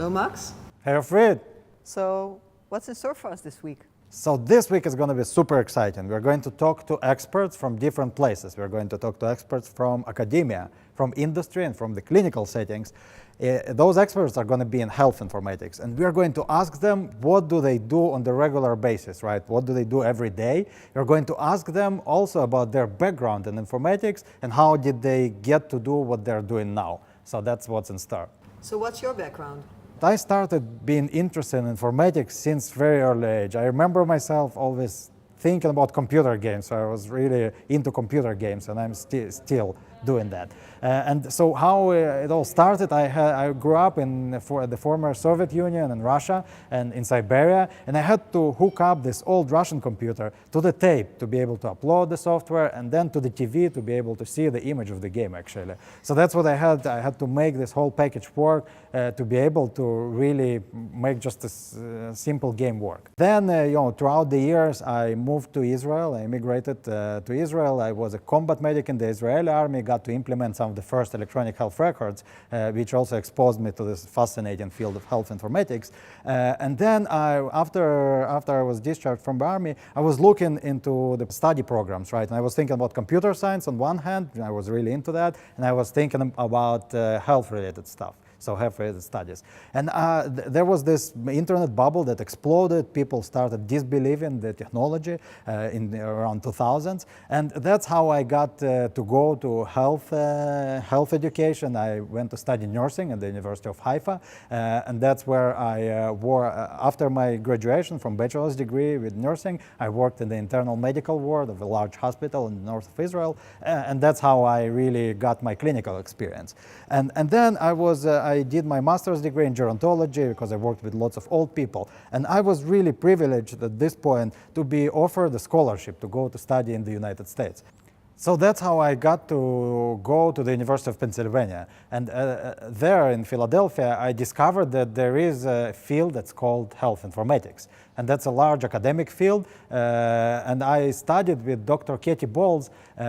Hello, Max. Hey, Fred. So, what's in store for us this week? So this week is going to be super exciting. We're going to talk to experts from different places. We're going to talk to experts from academia, from industry, and from the clinical settings. Those experts are going to be in health informatics, and we're going to ask them what do they do on the regular basis, right? What do they do every day? We're going to ask them also about their background in informatics and how did they get to do what they're doing now. So that's what's in store. So, what's your background? I started being interested in informatics since very early age. I remember myself always thinking about computer games, so I was really into computer games, and I'm still doing that. And so how it all started, I grew up in the former Soviet Union and Russia and in Siberia, and I had to hook up this old Russian computer to the tape to be able to upload the software, and then to the TV to be able to see the image of the game, actually. So that's what I had. I had to make this whole package work to be able to really make just a simple game work. Then, throughout the years, I moved to Israel. I immigrated to Israel. I was a combat medic in the Israeli army, got to implement some of the first electronic health records, which also exposed me to this fascinating field of health informatics. And then after I was discharged from the army, I was looking into the study programs, right? And I was thinking about computer science on one hand, I was really into that, and I was thinking about health-related stuff. So health-related studies. And there was this internet bubble that exploded. People started disbelieving the technology in around 2000s. And that's how I got to go to health education. I went to study nursing at the University of Haifa. And that's where after my graduation from bachelor's degree with nursing, I worked in the internal medical ward of a large hospital in the north of Israel. And that's how I really got my clinical experience. And then I did my master's degree in gerontology because I worked with lots of old people. And I was really privileged at this point to be offered a scholarship to go to study in the United States. So that's how I got to go to the University of Pennsylvania. And there in Philadelphia, I discovered that there is a field that's called health informatics. And that's a large academic field. And I studied with Dr. Katie Bowles really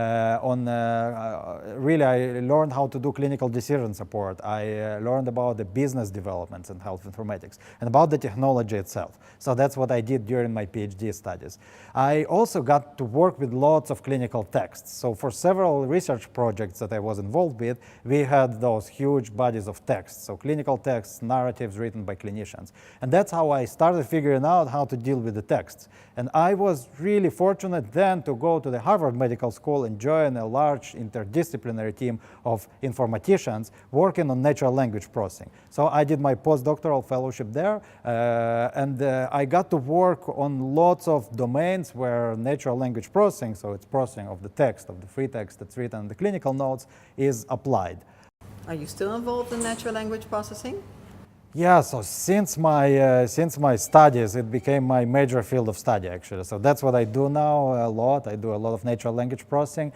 I learned how to do clinical decision support. I learned about the business developments in health informatics and about the technology itself. So that's what I did during my PhD studies. I also got to work with lots of clinical texts. So for several research projects that I was involved with, we had those huge bodies of text. So clinical texts, narratives written by clinicians. And that's how I started figuring out how to deal with the texts. And I was really fortunate then to go to the Harvard Medical School and join a large interdisciplinary team of informaticians working on natural language processing. So I did my postdoctoral fellowship there, and I got to work on lots of domains where natural language processing, so it's processing of the text, of the free text that's written in the clinical notes, is applied. Are you still involved in natural language processing? Yeah, so since my studies, it became my major field of study, actually. So that's what I do now a lot. I do a lot of natural language processing.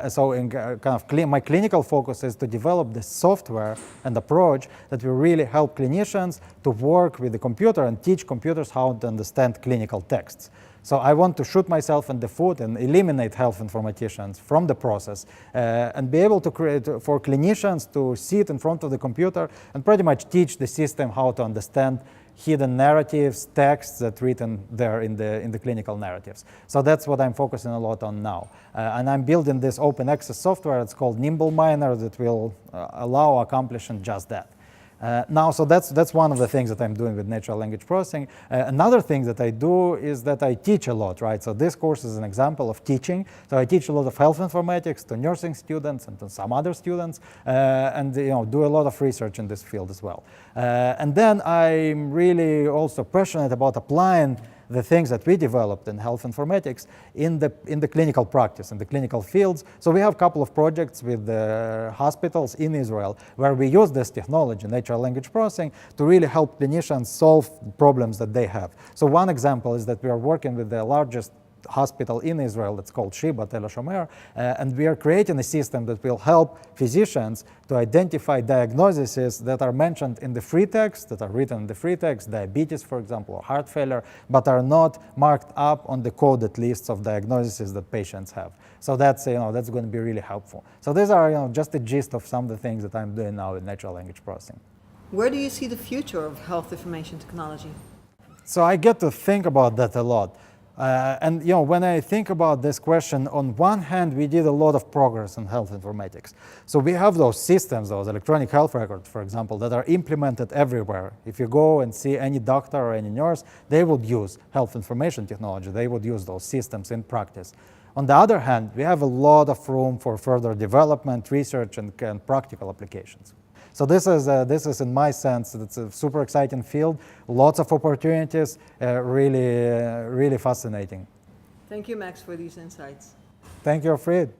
So in my clinical focus is to develop the software and approach that will really help clinicians to work with the computer and teach computers how to understand clinical texts. So I want to shoot myself in the foot and eliminate health informaticians from the process and be able to create for clinicians to sit in front of the computer and pretty much teach the system how to understand hidden narratives, texts that written there in the clinical narratives. So that's what I'm focusing a lot on now. And I'm building this open access software. It's called Nimble Miner that will allow accomplishing just that. So that's one of the things that I'm doing with natural language processing. Another thing that I do is that I teach a lot, right? So this course is an example of teaching. So I teach a lot of health informatics to nursing students and to some other students, and do a lot of research in this field as well. And then I'm really also passionate about applying the things that we developed in health informatics in the clinical practice, in the clinical fields. So we have a couple of projects with hospitals in Israel where we use this technology, natural language processing, to really help clinicians solve problems that they have. So one example is that we are working with the largest hospital in Israel that's called Sheba Tel HaShomer, and we are creating a system that will help physicians to identify diagnoses that are mentioned in the free text, that are written in the free text, diabetes, for example, or heart failure, but are not marked up on the coded lists of diagnoses that patients have. So that's that's going to be really helpful. So these are just a gist of some of the things that I'm doing now with natural language processing. Where do you see the future of health information technology? So I get to think about that a lot. And when I think about this question, on one hand, we did a lot of progress in health informatics. So we have those systems, those electronic health records, for example, that are implemented everywhere. If you go and see any doctor or any nurse, they would use health information technology. They would use those systems in practice. On the other hand, we have a lot of room for further development, research, and practical applications. So this is, in my sense, it's a super exciting field, lots of opportunities, really fascinating. Thank you, Max, for these insights. Thank you, Fred.